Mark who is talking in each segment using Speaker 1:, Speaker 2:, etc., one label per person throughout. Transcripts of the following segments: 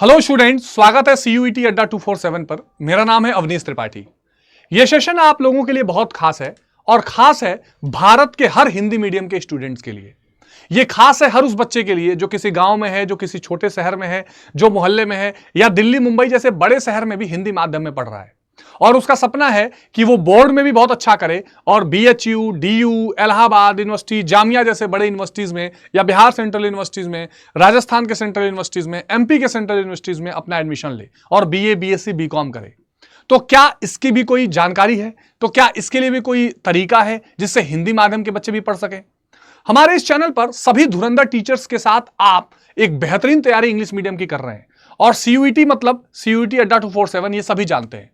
Speaker 1: Hello students, स्वागत है CUET अड्डा 247 पर। मेरा नाम है अवनीश त्रिपाठी। यह सेशन आप लोगों के लिए बहुत खास है और खास है भारत के हर हिंदी मीडियम के स्टूडेंट्स के लिए। यह खास है हर उस बच्चे के लिए जो किसी गांव में है, जो किसी छोटे शहर में है, जो मोहल्ले में है या दिल्ली मुंबई जैसे बड़े शहर में भी हिंदी माध्यम में पढ़ रहा है और उसका सपना है कि वो बोर्ड में भी बहुत अच्छा करे और BHU, DU, Allahabad university, Jamia जैसे बड़े यूनिवर्सिटीज में या बिहार सेंट्रल यूनिवर्सिटीज में, राजस्थान के सेंट्रल यूनिवर्सिटीज में, एमपी के सेंट्रल यूनिवर्सिटीज में अपना एडमिशन ले और बीए, बीएससी, बीकॉम करे। तो क्या इसकी भी कोई जानकारी है? तो क्या इसके लिए भी कोई तरीका है जिससे हिंदी माध्यम के बच्चे भी पढ़ सके? हमारे इस चैनल पर सभी धुरंधर टीचर्स के साथ आप एक बेहतरीन तैयारी इंग्लिश मीडियम की कर रहे हैं और सीयूईटी मतलब सीयूईटी अड्डा 247 ये सभी जानते हैं।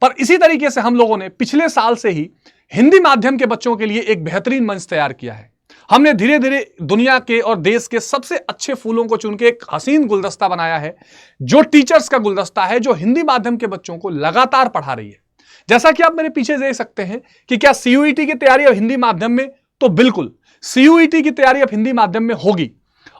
Speaker 1: पर इसी तरीके से हम लोगों ने पिछले साल से ही हिंदी माध्यम के बच्चों के लिए एक बेहतरीन मंच तैयार किया है। हमने धीरे धीरे दुनिया के और देश के सबसे अच्छे फूलों को चुन के एक हसीन गुलदस्ता बनाया है, जो टीचर्स का गुलदस्ता है, जो हिंदी माध्यम के बच्चों को लगातार पढ़ा रही है। जैसा कि आप मेरे पीछे देख सकते हैं कि क्या सीयूईटी की तैयारी अब हिंदी माध्यम में? तो बिल्कुल, सीयूईटी की तैयारी अब हिंदी माध्यम में होगी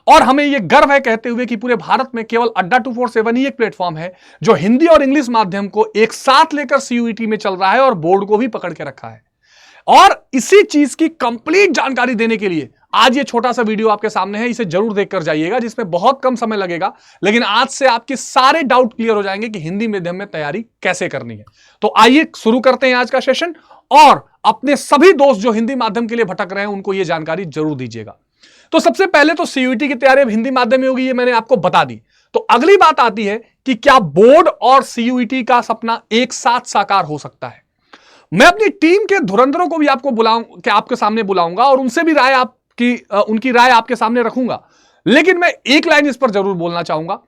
Speaker 1: और हमें यह गर्व है कहते हुए कि पूरे भारत में केवल अड्डा 247 ही एक प्लेटफॉर्म है जो हिंदी और इंग्लिश माध्यम को एक साथ लेकर सीयूईटी में चल रहा है और बोर्ड को भी पकड़ के रखा है। और इसी चीज की कंप्लीट जानकारी देने के लिए आज ये छोटा सा वीडियो आपके सामने है, इसे जरूर देखकर जाइएगा, जिसमें बहुत कम समय लगेगा, लेकिन आज से आपके सारे डाउट क्लियर हो जाएंगे कि हिंदी मीडियम में तैयारी कैसे करनी है। तो आइए शुरू करते हैं आज का सेशन और अपने सभी दोस्त जो हिंदी माध्यम के लिए भटक रहे हैं उनको यह जानकारी जरूर दीजिएगा। तो सबसे पहले तो सीयूईटी की तैयारी अब हिंदी माध्यम में होगी, ये मैंने आपको बता दी। तो अगली बात आती है कि क्या बोर्ड और सीयूईटी का सपना एक साथ साकार हो सकता है? मैं अपनी टीम के धुरंधरों को भी आपके सामने बुलाऊंगा और उनसे भी उनकी राय आपके सामने रखूंगा। लेकिन मैं एक लाइन इस पर जरूर बोलना चाहूंगा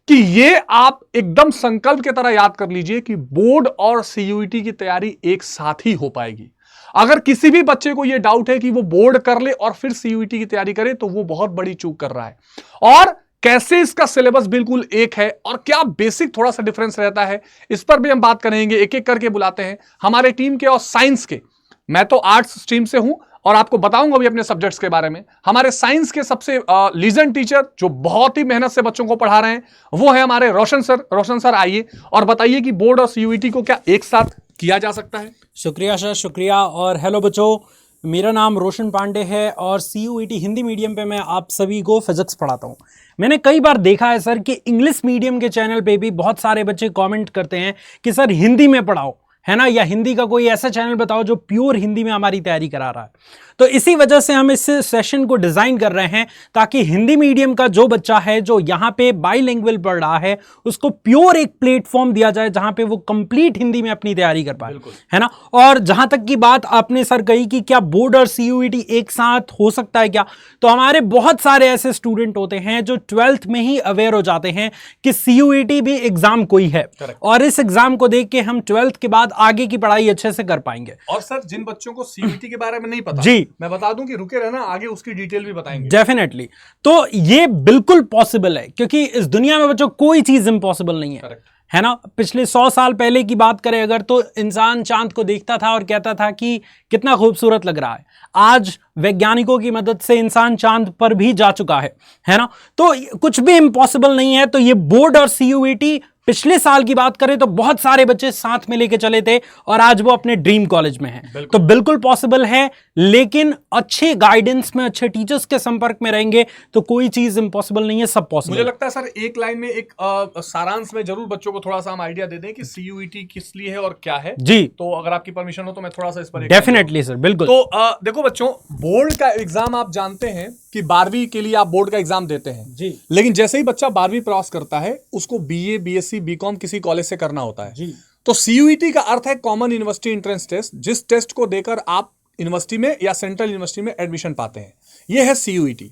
Speaker 1: कि ये आप एकदम संकल्प की तरह याद कर लीजिए कि बोर्ड और सीयूईटी की तैयारी एक साथ ही हो पाएगी। अगर किसी भी बच्चे को यह डाउट है कि वो बोर्ड कर ले और फिर सीयूईटी की तैयारी करे तो वो बहुत बड़ी चूक कर रहा है। और कैसे इसका सिलेबस बिल्कुल एक है और क्या बेसिक थोड़ा सा डिफरेंस रहता है, इस पर भी हम बात करेंगे। एक एक करके बुलाते हैं हमारे टीम के और साइंस के। मैं तो आर्ट्स स्ट्रीम से हूं और आपको बताऊंगा भी अपने सब्जेक्ट्स के बारे में। हमारे साइंस के सबसे लीजेंड टीचर जो बहुत ही मेहनत से बच्चों को पढ़ा रहे हैं वो है हमारे रोशन सर। रोशन सर, आइए और बताइए कि बोर्ड और सीयूईटी को क्या एक साथ किया जा सकता है?
Speaker 2: शुक्रिया सर, शुक्रिया। और हेलो बच्चों, मेरा नाम रोशन पांडे है और सीयूईटी हिंदी मीडियम पे मैं आप सभी को फिजिक्स पढ़ाता हूँ। मैंने कई बार देखा है सर कि इंग्लिश मीडियम के चैनल पे भी बहुत सारे बच्चे कमेंट करते हैं कि सर हिंदी में पढ़ाओ, है ना, या हिंदी का कोई ऐसा चैनल बताओ जो प्योर हिंदी में हमारी तैयारी करा रहा है। तो इसी वजह से हम इस सेशन को डिज़ाइन कर रहे हैं ताकि हिंदी मीडियम का जो बच्चा है जो यहाँ पे बाईलिंगुअल पढ़ रहा है उसको प्योर एक प्लेटफॉर्म दिया जाए जहाँ पे वो कंप्लीट हिंदी में अपनी तैयारी कर पाए, है ना। और जहाँ तक की बात आपने सर कही कि क्या बोर्ड और सीयूईटी एक साथ हो सकता है क्या, तो हमारे बहुत सारे ऐसे स्टूडेंट होते हैं जो 12th में ही अवेयर हो जाते हैं कि सीयूईटी भी एग्जाम कोई है और इस एग्जाम को देख के हम 12th के बाद आगे की पढ़ाई अच्छे से कर पाएंगे।
Speaker 1: और सर जिन बच्चों को सीयूईटी के बारे में नहीं पता,
Speaker 2: जी
Speaker 1: मैं बता दूं कि रुके रहना, आगे उसकी डिटेल भी बताएंगे।
Speaker 2: डेफिनेटली। तो ये बिल्कुल पॉसिबल है क्योंकि इस दुनिया में बच्चों कोई चीज इंपॉसिबल नहीं है, है ना। पिछले 100 साल पहले की बात करें अगर तो इंसान चांद को देखता था और कहता था कि कितना खूबसूरत लग रहा है। आज वैज्ञानिकों की मदद से इंसान चांद पर भी जा चुका है ना। तो कुछ भी इंपॉसिबल नहीं है। तो ये बोर्ड और सीयूईटी पिछले साल की बात करें तो बहुत सारे बच्चे साथ में लेके चले थे और आज वो अपने ड्रीम कॉलेज में हैं। तो बिल्कुल पॉसिबल है, लेकिन अच्छे गाइडेंस में, अच्छे टीचर्स के संपर्क में रहेंगे तो कोई चीज इंपॉसिबल नहीं है, सब पॉसिबल।
Speaker 1: मुझे लगता है सर एक लाइन में एक सारांश में जरूर बच्चों को थोड़ा सा हम आइडिया दे दें कि सीयूईटी किस लिए है और क्या है।
Speaker 2: जी,
Speaker 1: तो अगर आपकी परमिशन हो तो मैं थोड़ा सा इस पर
Speaker 2: डेफिनेटली सर, बिल्कुल।
Speaker 1: तो देखो बच्चों, बोर्ड का एग्जाम आप जानते हैं कि 12वीं के लिए आप बोर्ड का एग्जाम देते हैं
Speaker 2: जी,
Speaker 1: लेकिन जैसे ही बच्चा 12वीं क्रॉस करता है उसको बीए, बीएससी, बीकॉम किसी कॉलेज से करना होता है
Speaker 2: जी।
Speaker 1: तो सीयूईटी का अर्थ है कॉमन यूनिवर्सिटी एंट्रेंस टेस्ट, जिस टेस्ट को देकर आप यूनिवर्सिटी में या सेंट्रल यूनिवर्सिटी में एडमिशन पाते हैं। यह है सीयूईटी।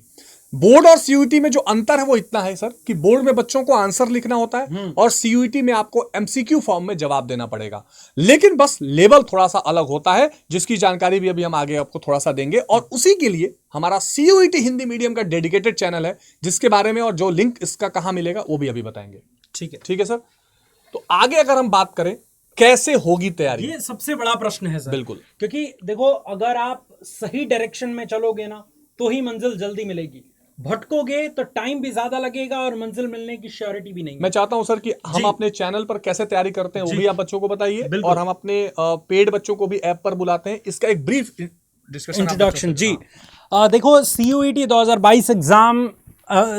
Speaker 1: बोर्ड और सीयूईटी में जो अंतर है वो इतना है सर कि बोर्ड में बच्चों को आंसर लिखना होता है और सीयूईटी में आपको एमसीक्यू फॉर्म में जवाब देना पड़ेगा, लेकिन बस लेवल थोड़ा सा अलग होता है, जिसकी जानकारी भी अभी हम आगे आपको थोड़ा सा देंगे। और उसी के लिए हमारा सीयूईटी हिंदी मीडियम का डेडिकेटेड चैनल है, जिसके बारे में और जो लिंक इसका कहां मिलेगा वो भी अभी बताएंगे। ठीक है सर। तो आगे अगर हम बात करें कैसे होगी तैयारी,
Speaker 2: ये सबसे बड़ा प्रश्न है सर।
Speaker 1: बिल्कुल,
Speaker 2: क्योंकि देखो अगर आप सही डायरेक्शन में चलोगे ना तो ही मंजिल जल्दी मिलेगी। भटकोगे तो टाइम भी ज्यादा लगेगा और मंजिल मिलने की श्योरिटी भी नहीं
Speaker 1: मैं चाहता हूं सर कि हम
Speaker 2: जी।
Speaker 1: अपने चैनल पर कैसे तैयारी करते हैं वो
Speaker 2: जी।
Speaker 1: भी आप बच्चों को बताइए,
Speaker 2: बिल्कुल।
Speaker 1: और हम अपने पेड बच्चों को भी ऐप पर बुलाते हैं, इसका एक ब्रीफ डिस्कशन
Speaker 2: इंट्रोडक्शन जी। देखो CUET 2022 एग्जाम,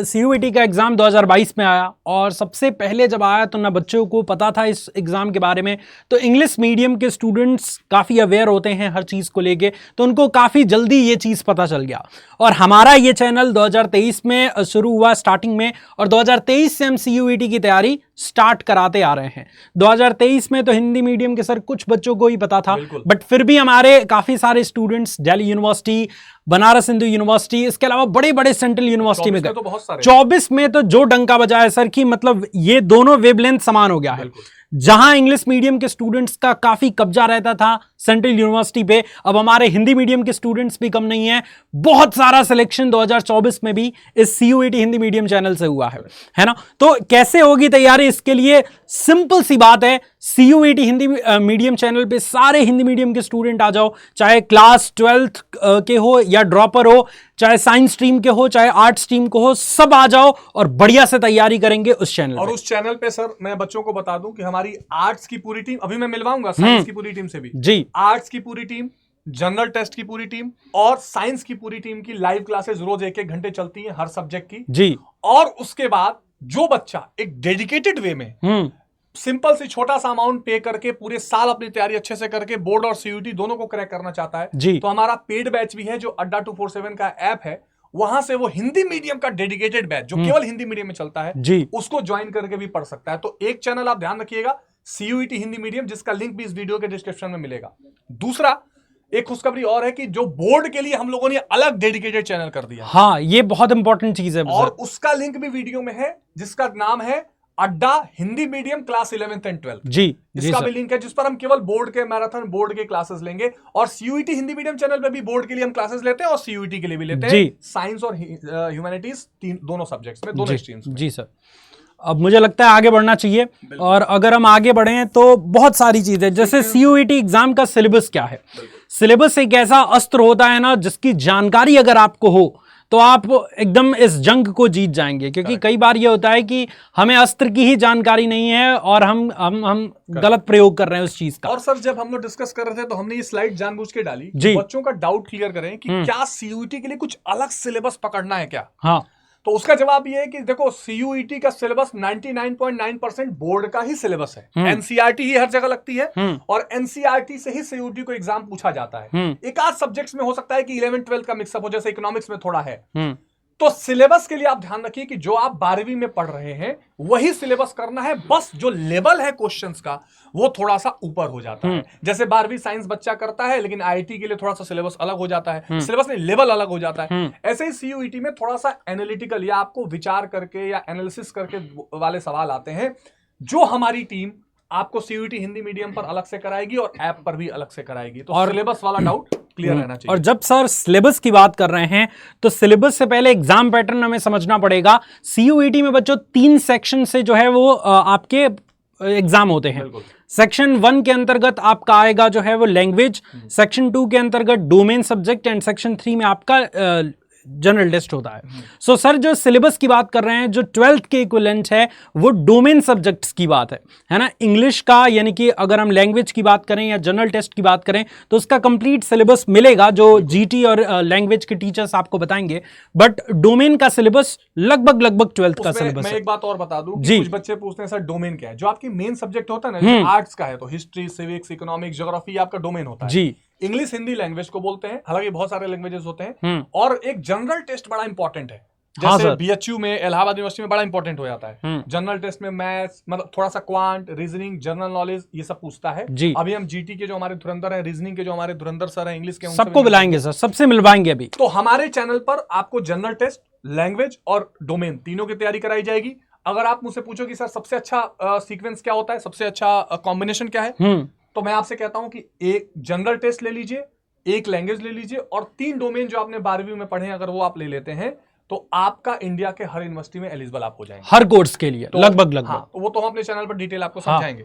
Speaker 2: CUET का एग्जाम 2022 में आया और सबसे पहले जब आया तो ना बच्चों को पता था इस एग्जाम के बारे में। तो इंग्लिश मीडियम के स्टूडेंट्स काफ़ी अवेयर होते हैं हर चीज़ को लेके, तो उनको काफ़ी जल्दी ये चीज़ पता चल गया। और हमारा ये चैनल 2023 में शुरू हुआ स्टार्टिंग में, और 2023 से हम CUET की तैयारी स्टार्ट कराते आ रहे हैं। 2023 में तो हिंदी मीडियम के सर कुछ बच्चों को ही पता था, बट फिर भी हमारे काफ़ी सारे students Delhi university, Banaras Hindu university, इसके अलावा बड़े बड़े सेंट्रल यूनिवर्सिटी में गए। 24 में तो जो डंका बजा है सर कि मतलब ये दोनों वेवलेंथ समान हो गया है। जहां इंग्लिश मीडियम के स्टूडेंट्स का काफी कब्जा रहता था सेंट्रल यूनिवर्सिटी पे, अब हमारे हिंदी मीडियम के स्टूडेंट्स भी कम नहीं है। बहुत सारा सिलेक्शन 2024 में भी इस CUET हिंदी मीडियम चैनल से हुआ है ना। तो कैसे होगी तैयारी, इसके लिए सिंपल सी बात है, CUET हिंदी मीडियम चैनल पे सारे हिंदी मीडियम के स्टूडेंट आ जाओ, चाहे क्लास 12th के हो या ड्रॉपर हो, चाहे साइंस स्ट्रीम के हो, चाहे आर्ट स्ट्रीम को हो, सब आ जाओ और बढ़िया से तैयारी करेंगे उस चैनल
Speaker 1: और उस चैनल पे सर मैं बच्चों को बता दूं कि हमारी आर्ट्स की पूरी टीम, अभी मैं मिलवाऊंगा साइंस की पूरी टीम से भी
Speaker 2: जी,
Speaker 1: आर्ट्स की पूरी टीम, जनरल टेस्ट की पूरी टीम और साइंस की पूरी टीम की लाइव क्लासेस रोज 1-1 घंटे चलती हैं हर सब्जेक्ट की
Speaker 2: जी।
Speaker 1: और उसके बाद जो बच्चा एक डेडिकेटेड वे में सिंपल सी छोटा सा अमाउंट पे करके पूरे साल अपनी तैयारी अच्छे से करके बोर्ड और CUET दोनों को क्रैक करना चाहता है
Speaker 2: जी,
Speaker 1: तो हमारा पेड बैच भी है जो अड्डा 247 का ऐप है, वहां से वो हिंदी मीडियम का डेडिकेटेड बैच जो केवल हिंदी मीडियम में चलता है
Speaker 2: जी,
Speaker 1: उसको ज्वाइन करके भी पढ़ सकता है। तो एक चैनल आप ध्यान रखिएगा CUET हिंदी मीडियम, जिसका लिंक भी इस वीडियो के डिस्क्रिप्शन में मिलेगा। दूसरा एक खुशखबरी और है कि जो बोर्ड के लिए हम लोगों ने अलग डेडिकेटेड चैनल कर दिया,
Speaker 2: हाँ ये बहुत इंपॉर्टेंट चीज है
Speaker 1: और उसका लिंक भी वीडियो में है, जिसका नाम है अड्डा Hindi medium class 11th and 12th
Speaker 2: जी।
Speaker 1: जिसका भी लिंक है, जिस पर हम केवल बोर्ड के मैराथन बोर्ड के क्लासेस लेंगे। और CUET हिंदी मीडियम चैनल पे भी बोर्ड के लिए हम क्लासेस लेते हैं और CUET के लिए भी लेते हैं, साइंस और ह्यूमैनिटीज दोनों सब्जेक्ट्स में, दोनों स्ट्रीम्स में।
Speaker 2: जी सर, अब मुझे लगता है आगे बढ़ना चाहिए, और अगर हम आगे बढ़े तो बहुत सारी चीजें, जैसे CUET एग्जाम का सिलेबस क्या है। सिलेबस एक ऐसा अस्त्र होता है ना जिसकी जानकारी अगर आपको हो तो आप एकदम इस जंग को जीत जाएंगे, क्योंकि कई बार ये होता है कि हमें अस्त्र की ही जानकारी नहीं है और हम गलत प्रयोग कर रहे हैं उस चीज का।
Speaker 1: और सर जब हम लोग डिस्कस कर रहे थे तो हमने ये स्लाइड जानबूझ के डाली
Speaker 2: जी,
Speaker 1: बच्चों का डाउट क्लियर करें कि क्या CUET के लिए कुछ अलग सिलेबस पकड़ना है क्या।
Speaker 2: हाँ,
Speaker 1: तो उसका जवाब ये है कि देखो CUET का सिलेबस 99.9% बोर्ड का ही सिलेबस है। NCERT ही हर जगह लगती है और NCERT से ही CUET को एग्जाम पूछा जाता है। एक आध सब्जेक्ट्स में हो सकता है कि 11th-12th का मिक्सअप हो, जैसे इकोनॉमिक्स में थोड़ा है। तो सिलेबस के लिए आप ध्यान रखिए कि जो आप 12वीं में पढ़ रहे हैं वही सिलेबस करना है, बस जो लेवल है क्वेश्चंस का वो थोड़ा सा ऊपर हो जाता है। जैसे 12वीं साइंस बच्चा करता है लेकिन IIT के लिए थोड़ा सा सिलेबस अलग हो जाता है, सिलेबस नहीं लेवल अलग हो जाता है। ऐसे ही CUET में थोड़ा सा एनालिटिकल या आपको विचार करके या एनालिसिस करके वाले सवाल आते हैं, जो हमारी टीम आपको CUET हिंदी मीडियम पर अलग से कराएगी और ऐप पर भी अलग से कराएगी। तो सिलेबस वाला डाउट क्लियर रहना चाहिए।
Speaker 2: और जब सर सिलेबस की बात कर रहे हैं तो सिलेबस से पहले एग्जाम पैटर्न हमें समझना पड़ेगा। CUET में बच्चों 3 सेक्शन से जो है वो आपके एग्जाम होते हैं। सेक्शन 1 के अंतर्गत आपका आएगा जो है वो लैंग्वेज, सेक्शन 2 के अंतर्गत डोमेन सब्जेक्ट, एंड सेक्शन 3 में आपका जनरल टेस्ट होता है। सो सर जो सिलेबस की बात कर रहे हैं, जो 12th के इक्विवेलेंट है वो डोमेन सब्जेक्ट्स की बात है ना। इंग्लिश का यानी कि अगर हम लैंग्वेज की बात करें या जनरल टेस्ट की बात करें तो उसका कंप्लीट सिलेबस मिलेगा जो GT और लैंग्वेज के टीचर्स आपको बताएंगे, बट डोमेन का सिलेबस लगभग 12th का सिलेबस है।
Speaker 1: मैं एक बात और बता दूं कि कुछ बच्चे पूछते हैं सर डोमेन क्या है। जो आपकी मेन सब्जेक्ट होता है ना, आर्ट्स का है तो हिस्ट्री, सिविक्स, इकोनॉमिक्स, ज्योग्राफी आपका डोमेन होता है जी। इंग्लिश हिंदी लैंग्वेज को बोलते हैं, हालांकि बहुत सारे लैंग्वेजेस होते हैं। और एक जनरल टेस्ट बड़ा इंपॉर्टेंट है, जैसे BHU में, इलाहाबाद यूनिवर्सिटी में बड़ा इंपॉर्टेंट हो जाता है। जनरल टेस्ट में मैथ्स, मतलब थोड़ा सा क्वांट, रीजनिंग, जनरल नॉलेज, ये सब पूछता है जी। अभी हम GT के जो हमारे धुरंधर हैं, रीजनिंग के जो हमारे धुरंधर सर हैं, इंग्लिश के
Speaker 2: सबको बुलाएंगे सर, सबसे मिलवाएंगे अभी।
Speaker 1: तो हमारे चैनल पर आपको जनरल टेस्ट, लैंग्वेज और डोमेन तीनों की तैयारी कराई जाएगी। अगर आप मुझसे पूछो कि सर सबसे अच्छा सीक्वेंस क्या होता है, सबसे अच्छा कॉम्बिनेशन क्या है, तो मैं आपसे कहता हूं कि एक जनरल टेस्ट ले लीजिए, एक लैंग्वेज ले लीजिए और 3 डोमेन जो आपने 12वीं में पढ़े अगर वो आप ले लेते हैं तो आपका इंडिया के हर यूनिवर्सिटी में एलिजिबल आप हो जाएंगे, हर कोर्स के लिए। तो लगभग हाँ, तो वो तो हम अपने चैनल पर डिटेल आपको समझाएंगे।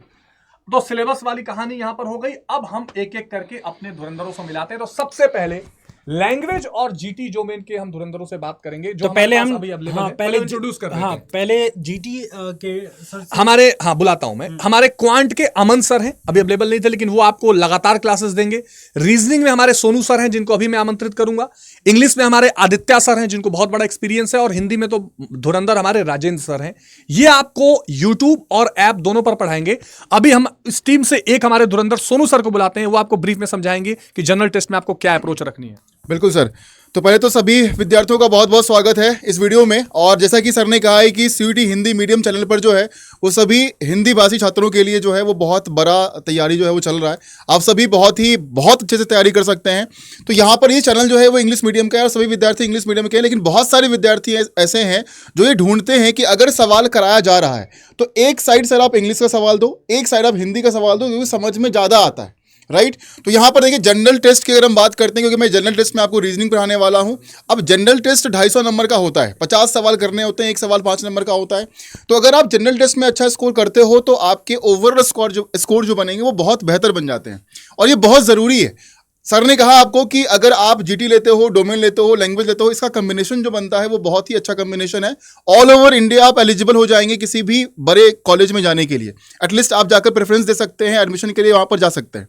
Speaker 1: तो सिलेबस वाली कहानी यहां पर हो गई। अब हम एक एक करके अपने धुरंधरों से मिलाते हैं। तो सबसे पहले लैंग्वेज और जीटी डोमेन के हम धुरंधरों से बात करेंगे जो
Speaker 2: तो पहले हम
Speaker 1: अभी अवेलेबल
Speaker 2: हाँ,
Speaker 1: है। पहले इंट्रोड्यूस कर
Speaker 2: हाँ, पहले जीटी के सर से
Speaker 1: हमारे बुलाता हूं मैं। हमारे क्वांट के अमन सर हैं, अभी अवेलेबल नहीं थे लेकिन वो आपको लगातार क्लासेस देंगे। रीजनिंग में हमारे सोनू सर हैं जिनको अभी मैं आमंत्रित करूंगा। इंग्लिश में हमारे आदित्य सर हैं जिनको बहुत बड़ा एक्सपीरियंस है, और हिंदी में तो धुरंधर हमारे राजेंद्र सर हैं। ये आपको यूट्यूब और ऐप दोनों पर पढ़ाएंगे। अभी हम इस टीम से एक हमारे धुरंधर सोनू सर को बुलाते हैं, वो आपको ब्रीफ में समझाएंगे कि जनरल टेस्ट में आपको क्या अप्रोच रखनी है।
Speaker 3: बिल्कुल सर। तो पहले तो सभी विद्यार्थियों का बहुत बहुत स्वागत है इस वीडियो में। और जैसा कि सर ने कहा है कि सीयूईटी हिंदी मीडियम चैनल पर जो है वो सभी हिंदी भाषी छात्रों के लिए जो है वो बहुत बड़ा तैयारी जो है वो चल रहा है। आप सभी बहुत अच्छे से तैयारी कर सकते हैं। तो यहाँ पर ये चैनल जो है वो इंग्लिश मीडियम का है और सभी विद्यार्थी इंग्लिश मीडियम के हैं, लेकिन बहुत सारे विद्यार्थी ऐसे हैं जो ये ढूंढते हैं कि अगर सवाल कराया जा रहा है तो एक साइड सर आप इंग्लिश का सवाल दो, एक साइड आप हिंदी का सवाल दो, क्योंकि समझ में ज़्यादा आता है। राइट तो यहाँ पर देखिए जनरल टेस्ट की अगर हम बात करते हैं, क्योंकि मैं जनरल टेस्ट में आपको रीजनिंग पढ़ाने वाला हूँ। अब जनरल टेस्ट 250 नंबर का होता है, 50 सवाल करने होते हैं, एक सवाल 5 नंबर का होता है। तो अगर आप जनरल टेस्ट में अच्छा स्कोर करते हो तो आपके ओवरऑल स्कोर जो बनेंगे वो बहुत बेहतर बन जाते हैं, और ये बहुत ज़रूरी है। सर ने कहा आपको कि अगर आप जीटी लेते हो, डोमेन लेते हो, लैंग्वेज लेते हो, इसका कम्बिनेशन जो बनता है वो बहुत ही अच्छा कम्बिनेशन है। ऑल ओवर इंडिया आप एलिजिबल हो जाएंगे किसी भी बड़े कॉलेज में जाने के लिए। एटलीस्ट आप जाकर प्रेफरेंस दे सकते हैं, एडमिशन के लिए वहाँ पर जा सकते हैं।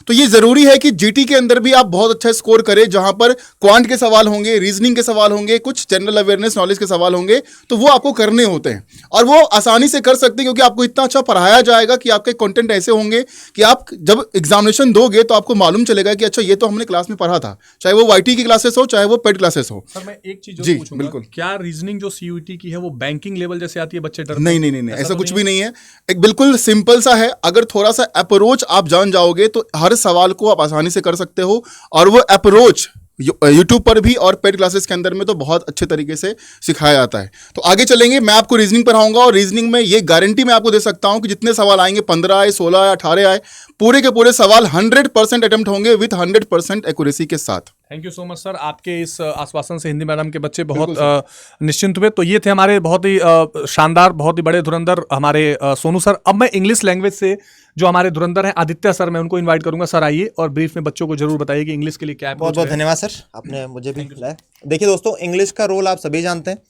Speaker 3: तो ये ज़रूरी है कि जीटी के अंदर भी आप बहुत अच्छा स्कोर करें, जहाँ पर क्वांट के सवाल होंगे, रीजनिंग के सवाल होंगे, कुछ जनरल अवेयरनेस नॉलेज के सवाल होंगे, तो वो आपको करने होते हैं। और वो आसानी से कर सकते हैं क्योंकि आपको इतना अच्छा पढ़ाया जाएगा कि आपके कंटेंट ऐसे होंगे कि आप जब एग्जामिनेशन दोगे तो आपको मालूम चलेगा कि अच्छा ये तो हमने क्लास में पढ़ा था, चाहे वो वाईटी की क्लासेस हो चाहे वो पेड क्लासेस हो।
Speaker 1: सर मैं एक चीज
Speaker 3: जी,
Speaker 1: पूछूंगा,
Speaker 3: बिल्कुल।
Speaker 1: क्या रीजनिंग जो सीयूईटी की है वो बैंकिंग लेवल जैसे आती है, बच्चे डरते
Speaker 3: नहीं
Speaker 1: हैं?
Speaker 3: नहीं नहीं नहीं, ऐसा
Speaker 1: तो
Speaker 3: कुछ
Speaker 1: नहीं
Speaker 3: भी नहीं है। एक बिल्कुल सिंपल सा है। अगर थोड़ा सा अप्रोच आप जान जाओगे तो हर सवाल को आप आसानी से कर सकते हो, और वो अप्रोच यूट्यूब पर भी और पेड क्लासेस के अंदर में तो बहुत अच्छे तरीके से सिखाया जाता है। तो आगे चलेंगे, मैं आपको रीजनिंग पढ़ाऊंगा, और रीजनिंग में ये गारंटी मैं आपको दे सकता हूं कि जितने सवाल आएंगे, 15 आए, 16 आए, 18 आए, पूरे के पूरे सवाल 100% अटेम्प्ट होंगे विथ 100% एक्यूरेसी के साथ।
Speaker 1: Thank you so much sir, आपके इस आश्वासन से हिंदी मैडम के बच्चे बहुत निश्चिंत हुए। तो ये थे हमारे बहुत ही शानदार, बहुत ही बड़े धुरंधर हमारे सोनू सर। अब मैं इंग्लिश लैंग्वेज से जो हमारे धुरंधर हैं आदित्य सर, मैं उनको इनवाइट करूंगा। सर आइए और ब्रीफ में बच्चों को जरूर बताइए कि इंग्लिश के लिए क्या है।
Speaker 4: बहुत बहुत धन्यवाद सर, आपने मुझे भी बुलाया। देखिए दोस्तों, इंग्लिश का रोल आप सभी जानते हैं,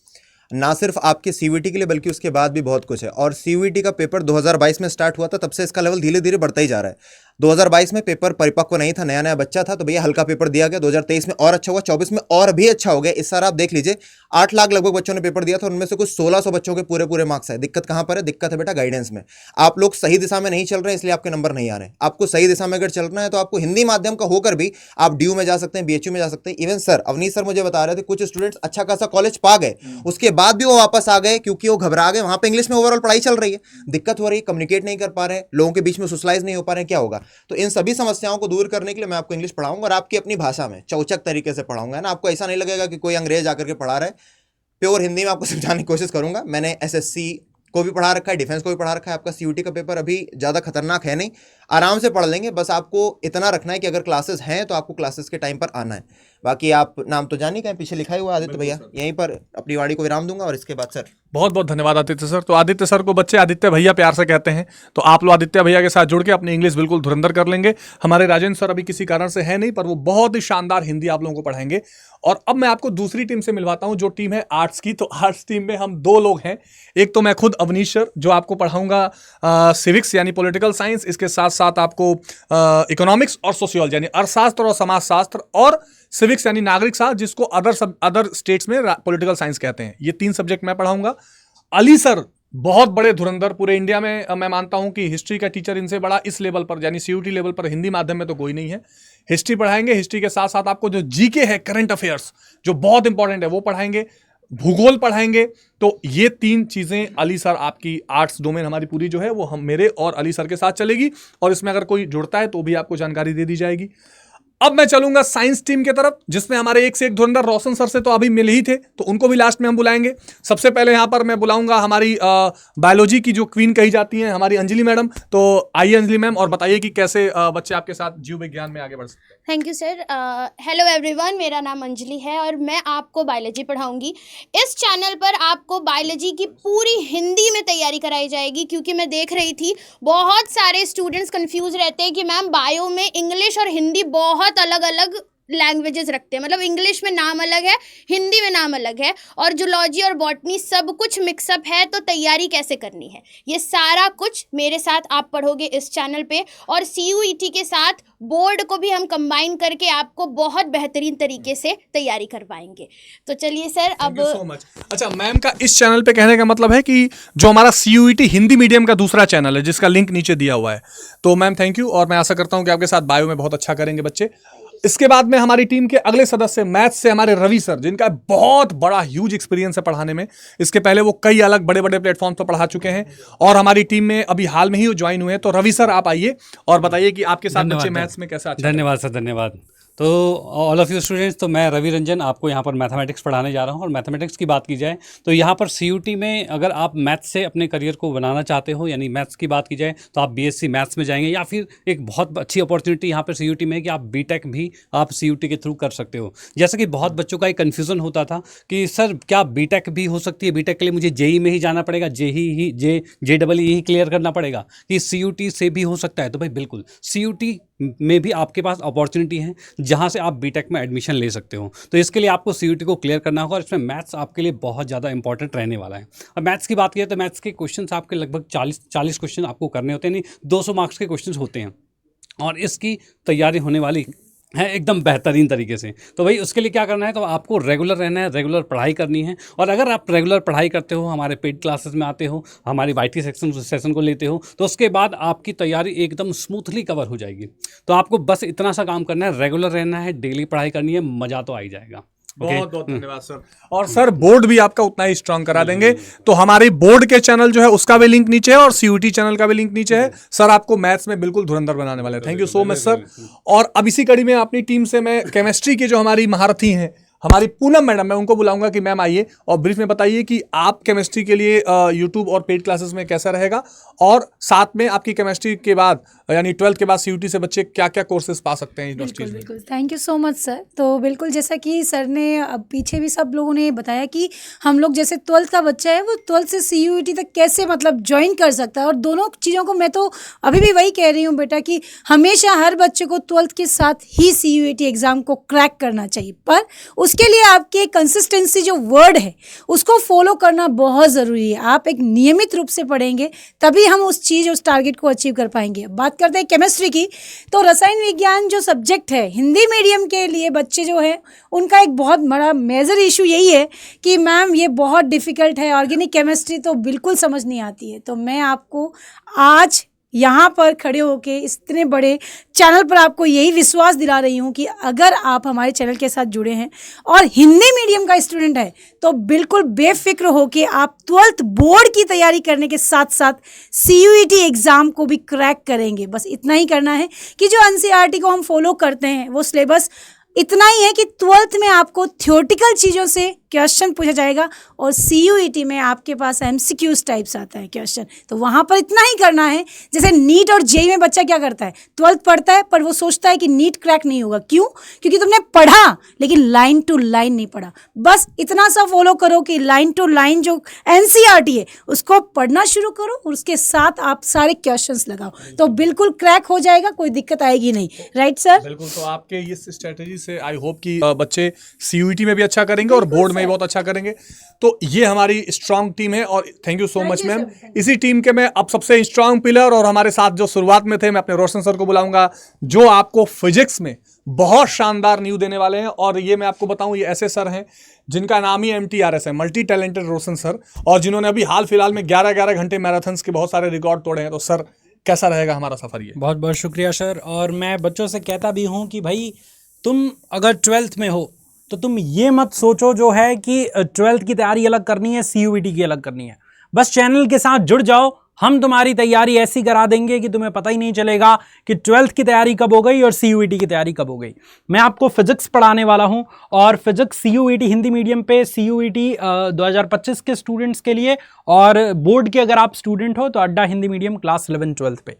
Speaker 4: ना सिर्फ आपके सीयूईटी के लिए बल्कि उसके बाद भी बहुत कुछ है। और सीयूईटी का पेपर 2022 में स्टार्ट हुआ था, तब से इसका लेवल धीरे धीरे बढ़ता ही जा रहा है। 2022 में पेपर परिपक्व नहीं था, नया नया बच्चा था, तो भैया हल्का पेपर दिया गया। 2023 में और अच्छा हुआ, 24 में और भी अच्छा हो गया। इस साल आप देख लीजिए 8 लाख लगभग बच्चों ने पेपर दिया था, उनमें से कुछ 1600 बच्चों के पूरे पूरे मार्क्स आए। दिक्कत कहाँ पर है? दिक्कत है बेटा गाइडेंस में। आप लोग सही दिशा में नहीं चल रहे हैं, इसलिए आपके नंबर नहीं आ रहे हैं। आपको सही दिशा में अगर चलना है तो आपको हिंदी माध्यम का होकर भी आप ड्यू में जा सकते हैं, बीएचयू में जा सकते हैं। इवन सर अवनीश सर मुझे बता रहे थे कुछ स्टूडेंट्स अच्छा खासा कॉलेज पा गए, उसके बाद भी वो वापस आ गए क्योंकि वो घबरा गए। वहां पे इंग्लिश में ओवरऑल पढ़ाई चल रही है, दिक्कत हो रही है, कम्युनिकेट नहीं कर पा रहे हैं, लोगों के बीच में सोशलाइज नहीं हो पा रहे हैं, क्या होगा? तो इन सभी समस्याओं को दूर करने के लिए मैं आपको इंग्लिश पढ़ाऊंगा, और आपकी अपनी भाषा में चौचक तरीके से पढ़ाऊंगा, है ना। आपको ऐसा नहीं लगेगा कि कोई अंग्रेज आकर के पढ़ा रहा है। प्योर हिंदी में आपको समझाने की कोशिश करूंगा। मैंने एसएससी को भी पढ़ा रखा है, डिफेंस को भी पढ़ा रखा है। आपका सीयूईटी का पेपर अभी ज़्यादा खतरनाक है नहीं, आराम से पढ़ लेंगे। बस आपको इतना रखना है कि अगर क्लासेस हैं तो आपको क्लासेस के टाइम पर आना है। बाकी आप नाम तो जानिए, कहीं पीछे लिखा ही हुआ आदित्य भैया। यहीं पर अपनी वाणी को विराम दूंगा और इसके बाद सर।
Speaker 1: बहुत बहुत धन्यवाद आदित्य सर। तो आदित्य सर को बच्चे आदित्य भैया प्यार से कहते हैं, तो आप लोग आदित्य भैया के साथ जुड़ के अपनी इंग्लिश बिल्कुल धुरंधर कर लेंगे। हमारे राजेंद्र सर अभी किसी कारण से है नहीं, पर वो बहुत ही शानदार हिंदी आप लोगों को पढ़ाएंगे। और अब मैं आपको दूसरी टीम से मिलवाता हूं, जो टीम है आर्ट्स की। तो आर्ट्स टीम में हम 2 लोग हैं। एक तो मैं खुद अवनीश सर, जो आपको पढ़ाऊंगा सिविक्स यानी पॉलिटिकल साइंस, इसके साथ साथ आपको इकोनॉमिक्स और सोशियोलॉजी यानी अर्थशास्त्र और समाजशास्त्र, और सिविक्स यानी नागरिक शास्त्र, जिसको अदर स्टेट्स में पॉलिटिकल साइंस कहते हैं। ये 3 सब्जेक्ट मैं पढ़ाऊंगा। अली सर बहुत बड़े धुरंधर, पूरे इंडिया में मैं मानता हूं कि हिस्ट्री का टीचर इनसे बड़ा इस लेवल पर यानी सीयूटी लेवल पर हिंदी माध्यम में तो कोई नहीं है। हिस्ट्री पढ़ाएंगे, हिस्ट्री के साथ साथ आपको जो जीके है, करंट अफेयर्स जो बहुत इंपॉर्टेंट है, वो पढ़ाएंगे, भूगोल पढ़ाएंगे। तो ये 3 चीजें अली सर, आपकी आर्ट्स डोमेन हमारी पूरी जो है वो हम मेरे और अली सर के साथ चलेगी, और इसमें अगर कोई जुड़ता है तो भी आपको जानकारी दे दी जाएगी। अब मैं चलूंगा साइंस टीम की तरफ, जिसमें हमारे एक से एक धुरंधर रोशन सर से तो अभी मिले ही थे, तो उनको भी लास्ट में हम बुलाएंगे। सबसे पहले यहां पर मैं बुलाऊंगा हमारी बायोलॉजी की जो क्वीन कही जाती हैं, हमारी अंजलि मैडम। तो आइए अंजलि मैम, और बताइए कि कैसे बच्चे आपके साथ जीव विज्ञान में आगे बढ़ सकते हैं।
Speaker 5: Thank you sir. Hello everyone, मेरा नाम अंजलि है और मैं आपको बायोलॉजी पढ़ाऊंगी। इस चैनल पर आपको बायोलॉजी की पूरी हिंदी में तैयारी कराई जाएगी, क्योंकि मैं देख रही थी बहुत सारे स्टूडेंट्स कंफ्यूज रहते हैं कि मैम बायो में इंग्लिश और हिंदी बहुत अलग अलग लैंग्वेजेस रखते हैं, मतलब इंग्लिश में नाम अलग है, हिंदी में नाम अलग है, और जूलॉजी और बॉटनी सब कुछ मिक्सअप है। तो तैयारी कैसे करनी है, ये सारा कुछ मेरे साथ आप पढ़ोगे इस चैनल पे, और CUET के साथ बोर्ड को भी हम कंबाइन करके आपको बहुत बेहतरीन तरीके से तैयारी करवाएंगे। तो चलिए सर, अब
Speaker 1: सो मच। अच्छा, मैम का इस चैनल पे कहने का मतलब है कि जो हमारा CUET हिंदी मीडियम का दूसरा चैनल है जिसका लिंक नीचे दिया हुआ है, तो मैम थैंक यू, और मैं आशा करता हूं कि आपके साथ बायो में बहुत अच्छा करेंगे बच्चे। इसके बाद में हमारी टीम के अगले सदस्य मैथ्स से हमारे रवि सर, जिनका बहुत बड़ा ह्यूज एक्सपीरियंस है पढ़ाने में। इसके पहले वो कई अलग बड़े बड़े प्लेटफॉर्म पर पढ़ा चुके हैं और हमारी टीम में अभी हाल में ही ज्वाइन हुए हैं। तो रवि सर, आप आइए और बताइए कि आपके साथ बच्चे मैथ्स में कैसा अच्छा।
Speaker 6: धन्यवाद सर, धन्यवाद। तो ऑल ऑफ यू स्टूडेंट्स, तो मैं रवि रंजन आपको यहाँ पर मैथमेटिक्स पढ़ाने जा रहा हूँ। और मैथमेटिक्स की बात की जाए तो यहाँ पर CUET में अगर आप मैथ्स से अपने करियर को बनाना चाहते हो, यानी मैथ्स की बात की जाए तो आप BSc मैथ्स में जाएंगे, या फिर एक बहुत अच्छी अपॉर्चुनिटी यहाँ पर CUET में है कि आप BTech भी आप CUET के थ्रू कर सकते हो। जैसे कि बहुत बच्चों का एक कन्फ्यूज़न होता था कि सर क्या BTech भी हो सकती है, BTech के लिए मुझे JEE में ही जाना पड़ेगा, JEE ही क्लियर करना पड़ेगा, कि CUET से भी हो सकता है? तो भाई बिल्कुल, CUET में भी आपके पास अपॉर्चुनिटी है जहां से आप BTech में एडमिशन ले सकते हो। तो इसके लिए आपको CUET को क्लियर करना होगा, और इसमें मैथ्स आपके लिए बहुत ज़्यादा इंपॉर्टेंट रहने वाला है। अब मैथ्स की बात करें तो मैथ्स के क्वेश्चंस आपके लगभग 40 क्वेश्चन आपको करने होते हैं, नहीं 200 मार्क्स के क्वेश्चंस होते हैं, और इसकी तैयारी होने वाली है एकदम बेहतरीन तरीके से। तो भाई उसके लिए क्या करना है, तो आपको रेगुलर रहना है, रेगुलर पढ़ाई करनी है। और अगर आप रेगुलर पढ़ाई करते हो, हमारे पेड क्लासेस में आते हो, हमारी YT सेशन को लेते हो, तो उसके बाद आपकी तैयारी एकदम स्मूथली कवर हो जाएगी। तो आपको बस इतना सा काम करना है, रेगुलर रहना है, डेली पढ़ाई करनी है, मज़ा तो आ ही जाएगा।
Speaker 1: बहुत बहुत धन्यवाद सर। और सर बोर्ड भी आपका उतना ही स्ट्रांग करा देंगे। तो हमारी बोर्ड के चैनल जो है उसका भी लिंक नीचे है और CUET चैनल का भी लिंक नीचे है। सर आपको मैथ्स में बिल्कुल धुरंधर बनाने वाले हैं। Thank you so much sir. और अब इसी कड़ी में अपनी टीम से मैं केमिस्ट्री के जो हमारी महारथी हैं, हमारी पूनम मैडम, मैं उनको बुलाऊंगा कि मैम आइए और ब्रीफ में बताइए कि आप केमिस्ट्री के लिए यूट्यूब और पेड क्लासेस में कैसा रहेगा, और साथ में आपकी केमिस्ट्री के बाद यानी 12th के बाद CUET से बच्चे क्या क्या कोर्सेज पा सकते हैं यूनिवर्सिटीज में।
Speaker 7: बिल्कुल, thank you so much sir. तो बिल्कुल जैसा कि सर ने अब पीछे भी सब लोगों ने बताया कि हम लोग जैसे 12th का बच्चा है वो 12th से CUET तक कैसे मतलब ज्वाइन कर सकता है, और दोनों चीज़ों को मैं तो अभी भी वही कह रही हूँ बेटा कि हमेशा हर बच्चे को 12th के साथ ही CUET एग्ज़ाम को क्रैक करना चाहिए, पर उसके लिए आपके कंसिस्टेंसी जो वर्ड है उसको फॉलो करना बहुत ज़रूरी है। आप एक नियमित रूप से पढ़ेंगे तभी हम उस टारगेट को अचीव कर पाएंगे। बात करते हैं केमिस्ट्री की, तो रसायन विज्ञान जो सब्जेक्ट है हिंदी मीडियम के लिए बच्चे जो है उनका एक बहुत बड़ा मेजर इशू यही है कि मैम ये बहुत डिफ़िकल्ट है, ऑर्गेनिक केमिस्ट्री तो बिल्कुल समझ नहीं आती है। तो मैं आपको आज यहाँ पर खड़े होके इतने बड़े चैनल पर आपको यही विश्वास दिला रही हूँ कि अगर आप हमारे चैनल के साथ जुड़े हैं और हिंदी मीडियम का स्टूडेंट है तो बिल्कुल बेफिक्र होके आप 12th बोर्ड की तैयारी करने के साथ साथ CUET एग्ज़ाम को भी क्रैक करेंगे। बस इतना ही करना है कि जो NCERT को हम फॉलो करते हैं वो सिलेबस इतना ही है कि 12th में आपको थ्योरेटिकल चीज़ों से क्वेश्चन पूछा जाएगा और CUET में आपके पास MCQs टाइप्स आता है क्वेश्चन, तो वहाँ पर इतना ही करना है। जैसे नीट और JEE में बच्चा क्या करता है, 12th पढ़ता है पर वो सोचता है कि नीट क्रैक नहीं होगा, क्यों? क्योंकि तुमने पढ़ा लेकिन लाइन टू लाइन नहीं पढ़ा। बस इतना सा फॉलो करो कि लाइन टू लाइन जो NCERT है उसको पढ़ना शुरू करो और उसके साथ आप सारे क्वेश्चंस लगाओ, तो बिल्कुल क्रैक हो जाएगा, कोई दिक्कत आएगी नहीं। Right sir?
Speaker 1: बिल्कुल। तो आपके इस स्ट्रेटेजी से आई होप कि बच्चे CUET में भी अच्छा करेंगे और बोर्ड में भी बहुत अच्छा करेंगे। तो ये हमारी स्ट्रांग टीम है और thank you so much ma'am. इसी टीम के मैं अब सबसे स्ट्रांग पिलर और हमारे साथ जो शुरुआत में थे, मैं अपने रोशन सर को बुलाऊंगा जो आपको फिजिक्स में बहुत शानदार न्यूज़ देने वाले हैं। और ये मैं आपको बताऊं, ये ऐसे सर हैं जिनका नाम ही MTRS है, मल्टी टैलेंटेड रोशन सर, और जिन्होंने अभी हाल फिलहाल में 11-11 घंटे मैराथन्स के बहुत सारे रिकॉर्ड तोड़े हैं। तो सर कैसा रहेगा हमारा सफर? ये
Speaker 2: बहुत बहुत शुक्रिया सर। और मैं बच्चों से कहता भी हूँ कि भाई तुम अगर 12th में हो तो तुम ये मत सोचो जो है कि 12th की तैयारी अलग करनी है, CUET की अलग करनी है। बस चैनल के साथ जुड़ जाओ, हम तुम्हारी तैयारी ऐसी करा देंगे कि तुम्हें पता ही नहीं चलेगा कि 12th की तैयारी कब हो गई और CUET की तैयारी कब हो गई। मैं आपको फिजिक्स पढ़ाने वाला हूं और फिजिक्स CUET हिंदी मीडियम पे CUET 2025 के स्टूडेंट्स के लिए, और बोर्ड के अगर आप स्टूडेंट हो तो अड्डा हिंदी मीडियम क्लास 11-12 पे।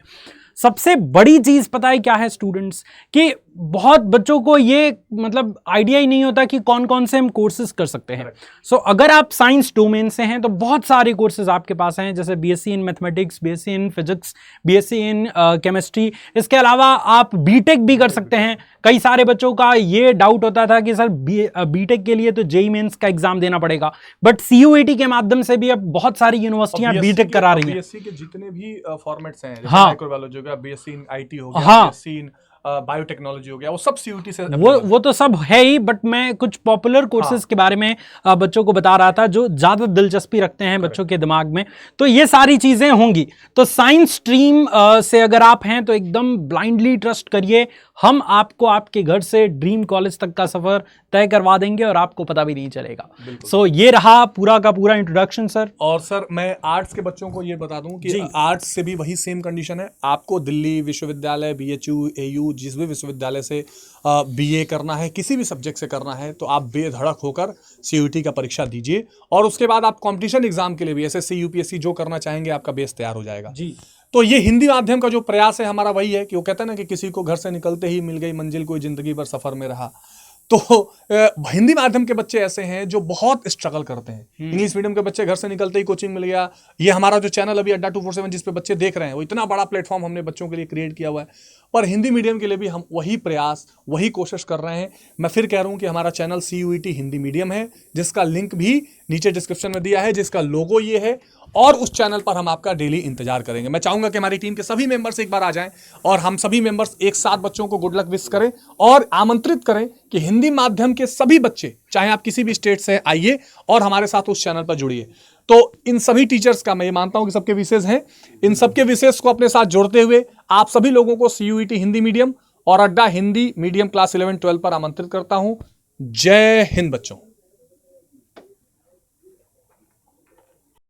Speaker 2: सबसे बड़ी चीज़ पता है क्या है स्टूडेंट्स, कि बहुत बच्चों को ये मतलब आइडिया ही नहीं होता कि कौन कौन से हम कोर्सेज कर सकते हैं। सो अगर आप साइंस डोमेन से हैं तो बहुत सारे कोर्सेज आपके पास हैं, जैसे BSc in mathematics, BSc in physics, BSc in chemistry. इसके अलावा आप बीटेक भी कर सकते हैं। कई सारे बच्चों का ये डाउट होता था कि सर बीटेक के लिए तो जेईई मेंस का एग्जाम देना पड़ेगा, बट सीयूईटी के माध्यम से भी अब बहुत सारी यूनिवर्सिटियां बीटेक करा रही हैं।
Speaker 1: बीएससी के जितने भी फॉर्मेट्स हैं,
Speaker 2: हाँ।
Speaker 1: माइक्रोबायोलॉजी हो गया, बीएससी इन आईटी हो गया,
Speaker 2: हाँ।
Speaker 1: बीएससी इन बायोटेक्नोलॉजी हो गया, वो सब सीयूटी से
Speaker 2: वो तो सब है ही, बट मैं कुछ पॉपुलर कोर्सेज के बारे में बच्चों को बता रहा था जो ज्यादा दिलचस्पी रखते हैं बच्चों के दिमाग में। तो ये सारी चीजें होंगी। तो साइंस स्ट्रीम से अगर आप हैं तो एकदम ब्लाइंडली ट्रस्ट करिए, हम आपको आपके घर से ड्रीम कॉलेज तक का सफर तय करवा देंगे और आपको पता भी नहीं चलेगा। सो ये रहा पूरा का पूरा इंट्रोडक्शन सर।
Speaker 1: और सर मैं आर्ट्स के बच्चों को ये बता दूं कि आर्ट्स से भी वही सेम कंडीशन है। आपको दिल्ली विश्वविद्यालय, बीएचयू, एयू, जिस भी विश्वविद्यालय से बीए करना है, किसी भी सब्जेक्ट से करना है, तो आप बेधड़क होकर सीयूटी का परीक्षा दीजिए और उसके बाद आप कंपटीशन एग्जाम के लिए भी एसएससी, यूपीएससी जो करना चाहेंगे आपका बेस तैयार हो जाएगा जी। तो ये हिंदी माध्यम का जो प्रयास है हमारा वही है कि वो कहते हैं ना कि किसी को घर से निकलते ही मिल गई मंजिल, कोई जिंदगी भर सफर में रहा। तो हिंदी माध्यम के बच्चे ऐसे हैं जो बहुत स्ट्रगल करते हैं। इंग्लिश मीडियम के बच्चे घर से निकलते ही कोचिंग मिल गया। ये हमारा जो चैनल अभी अड्डा 247 जिस पे बच्चे देख रहे हैं, वो इतना बड़ा प्लेटफॉर्म हमने बच्चों के लिए क्रिएट किया हुआ है। पर हिंदी मीडियम के लिए भी हम वही प्रयास, वही कोशिश कर रहे हैं। मैं फिर कह रहा हूं कि हमारा चैनल सीयूईटी हिंदी मीडियम है, जिसका लिंक भी नीचे डिस्क्रिप्शन में दिया है, जिसका लोगो ये है, और उस चैनल पर हम आपका डेली इंतजार करेंगे। मैं चाहूंगा कि हमारी टीम के सभी मेंबर्स एक बार आ जाएं और हम सभी मेंबर्स एक साथ बच्चों को गुड लक विश करें और आमंत्रित करें कि हिंदी माध्यम के सभी बच्चे, चाहे आप किसी भी स्टेट से आइए और हमारे साथ उस चैनल पर जुड़िए। तो इन सभी टीचर्स का मैं ये मानता हूं कि सबके विशेष हैं, इन सबके विशेष को अपने साथ जोड़ते हुए आप सभी लोगों को सीयूईटी हिंदी मीडियम और अड्डा हिंदी मीडियम क्लास 11-12 पर आमंत्रित करता हूं। जय हिंद बच्चों।